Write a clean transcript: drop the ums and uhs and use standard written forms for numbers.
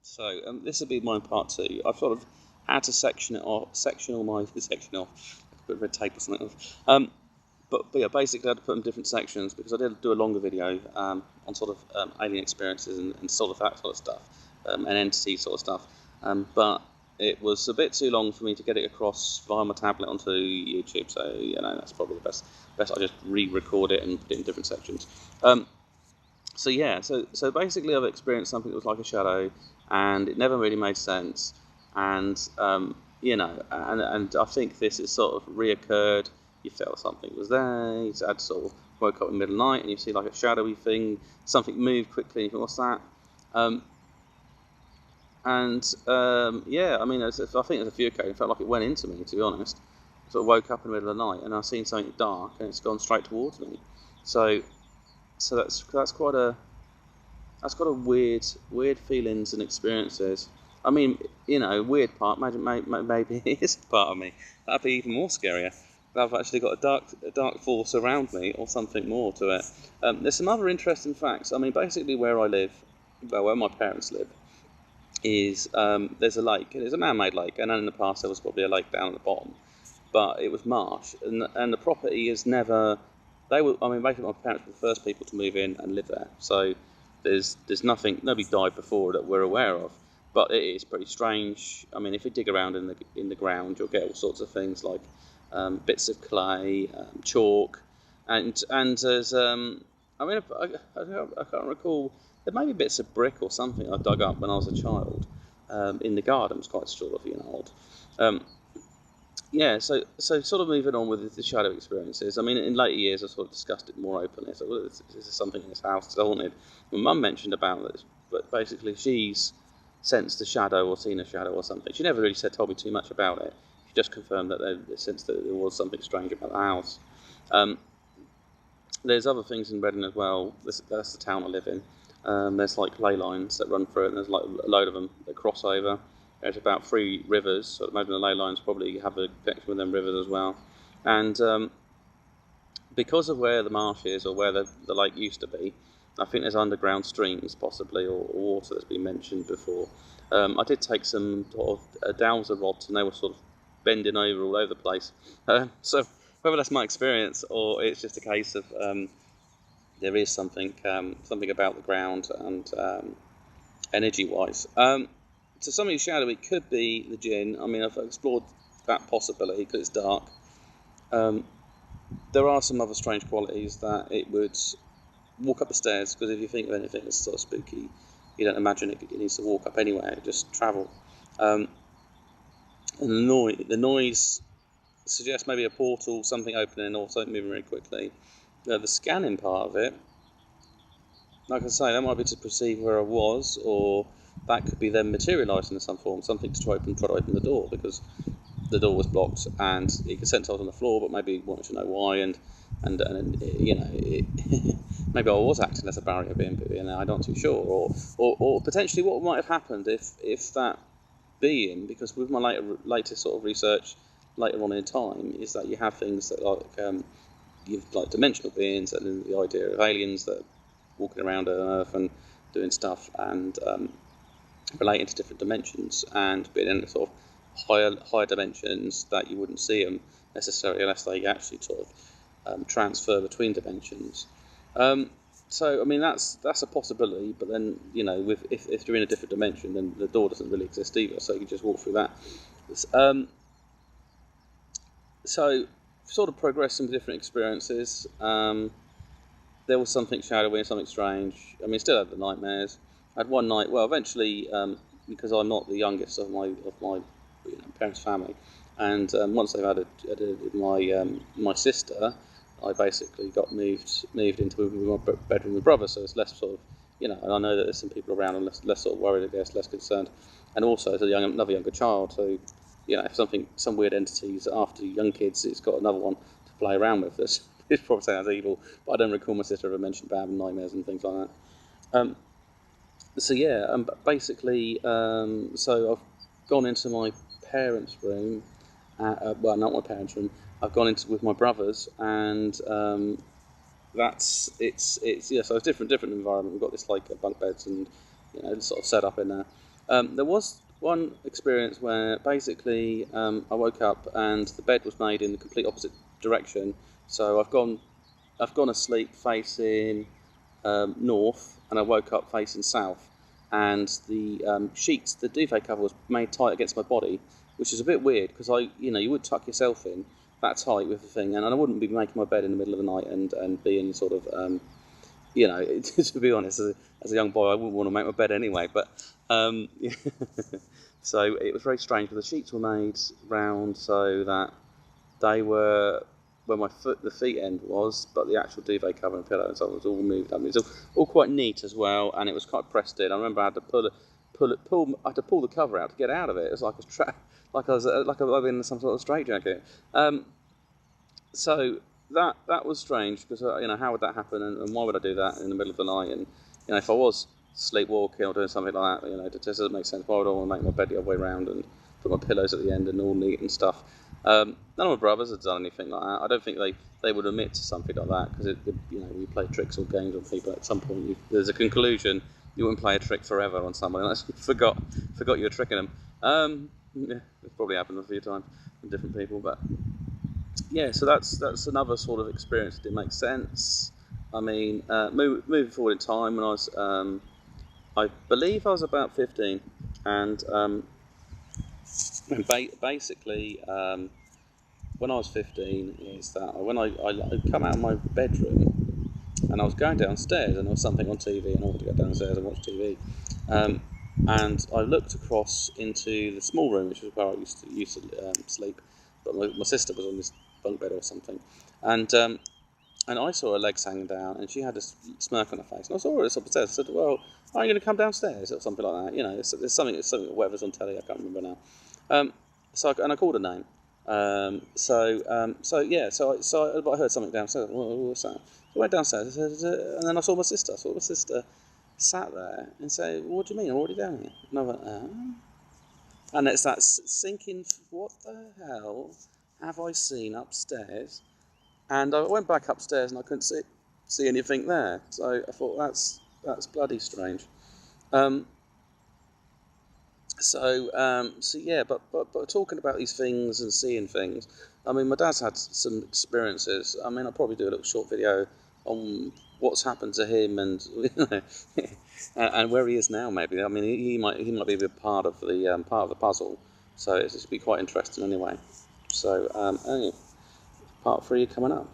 So this will be my part two. I've sort of had to section all my section off, a bit of red tape or something. But yeah, basically I had to put them in different sections because I did do a longer video on sort of alien experiences and sort of that sort of stuff, and entity sort of stuff. But it was a bit too long for me to get it across via my tablet onto YouTube. So that's probably the best. I just re-record it and put it in different sections. So yeah, so basically I've experienced something that was like a shadow, and it never really made sense, and and I think this has sort of reoccurred. You felt something was there, you had sort of woke up in the middle of the night and you see like a shadowy thing, something moved quickly and you think, what's that? Yeah, I mean, I think there's a few occasions, it felt like it went into me, to be honest. I sort of woke up in the middle of the night and I've seen something dark and it's gone straight towards me. So that's quite a weird feelings and experiences. I mean, weird part. Imagine maybe it is part of me. That'd be even more scarier. I've actually got a dark force around me, or something more to it. There's some other interesting facts. I mean, basically where I live, where my parents live, is there's a lake. It's a man-made lake, and in the past there was probably a lake down at the bottom, but it was marsh, and the property is never. Basically my parents were the first people to move in and live there. So there's nothing. Nobody died before that we're aware of. But it is pretty strange. I mean, if you dig around in the ground, you'll get all sorts of things like bits of clay, chalk, and there's I can't recall. There may be bits of brick or something I dug up when I was a child in the garden. It's quite sort of odd. Yeah, so sort of moving on with the shadow experiences. I mean, in later years, I sort of discussed it more openly. So, well, this is something in this house that's haunted. My mum mentioned about this, but basically, she's sensed a shadow or seen a shadow or something. She never really told me too much about it. She just confirmed that they sensed that there was something strange about the house. There's other things in Reading as well. That's the town I live in. There's like ley lines that run through it, and there's like a load of them that cross over. There's about 3 rivers, so maybe the ley lines probably have a connection with them rivers as well. And because of where the marsh is, or where the lake used to be, I think there's underground streams possibly, or water that's been mentioned before. I did take some sort of dowser rods, and they were sort of bending over all over the place. So whether that's my experience, or it's just a case of there is something about the ground and energy-wise. So something shadowy, it could be the jinn. I mean, I've explored that possibility because it's dark. There are some other strange qualities that it would walk up the stairs, because if you think of anything that's sort of spooky, you don't imagine it needs to walk up anywhere, just travel. And the noise suggests maybe a portal, something opening or something moving very quickly. The scanning part of it, like I say, that might be to perceive where I was, or that could be them materialising in some form, something to try to open the door, because the door was blocked and you could sense I was on the floor, but maybe wanted to know why, and maybe I was acting as a barrier being put in there. I'm not too sure, or potentially what might have happened if that being, because with my later sort of research later on in time, is that you have things that you've like dimensional beings, and the idea of aliens that are walking around Earth and doing stuff and relating to different dimensions, and being in sort of higher dimensions that you wouldn't see them necessarily unless they actually sort of transfer between dimensions. So I mean that's a possibility, but then if you're in a different dimension, then the door doesn't really exist either, so you can just walk through that. So sort of progressing with different experiences. There was something shadowy and something strange. I mean, still had the nightmares. I had one night. Well, eventually, because I'm not the youngest of my parents' family, and once they've had my sister, I basically got moved into my bedroom with brother. So it's less sort of and I know that there's some people around and less sort of worried, I guess, less concerned, and also as another younger child. So if some weird entities after young kids, it's got another one to play around with. It's probably sounds evil, but I don't recall my sister ever mentioned about having nightmares and things like that. So yeah, basically, so I've gone into my parents' room. Well, not my parents' room. I've gone into with my brothers, and So it's different environment. We've got this like bunk beds and sort of set up in there. There was one experience where basically I woke up and the bed was made in the complete opposite direction. So I've gone asleep facing north, and I woke up facing south. And the sheets, the duvet cover was made tight against my body, which is a bit weird because you would tuck yourself in that tight with the thing, and I wouldn't be making my bed in the middle of the night and being sort of to be honest, as a young boy, I wouldn't want to make my bed anyway. But so it was very strange. But the sheets were made round so that they were where the feet end was, but the actual duvet cover and pillow, so it was all moved up. It was all quite neat as well, and it was quite pressed in. I remember I had to I had to pull the cover out to get out of it. It was like like I was in some sort of straitjacket. So that was strange because how would that happen, and why would I do that in the middle of the night? And if I was sleepwalking or doing something like that, it just doesn't make sense. Why would I want to make my bed the other way around and put my pillows at the end and all neat and stuff? None of my brothers had done anything like that. I don't think they would admit to something like that because when you play tricks or games on people, at some point there's a conclusion. You wouldn't play a trick forever on someone unless you forgot you were tricking them. Yeah, it's probably happened a few times with different people, but yeah, so that's another sort of experience that didn't make sense. I mean, moving forward in time, when I believe I was about 15, and basically, when I was 15, is that when I come out of my bedroom, and I was going downstairs, and there was something on TV, and I wanted to go downstairs and watch TV, and I looked across into the small room, which was where I used to sleep, but my sister was on this bunk bed or something, and I saw her legs hanging down, and she had this smirk on her face, and I saw her upstairs. I said, "Well, are you going to come downstairs?" or something like that. There's something whatever's on telly. I can't remember now. And I called her name. I heard something downstairs. What's that? So I went downstairs, and then I saw my sister. I saw my sister sat there and say, "What do you mean? I'm already down here?" And I went, and it's that sinking. What the hell have I seen upstairs? And I went back upstairs and I couldn't see anything there. So I thought that's bloody strange. So yeah, but talking about these things and seeing things, I mean, my dad's had some experiences. I mean, I'll probably do a little short video on what's happened to him and and where he is now. Maybe I mean he might be a bit part of the puzzle. So it's just be quite interesting anyway. So anyway, part 3 coming up.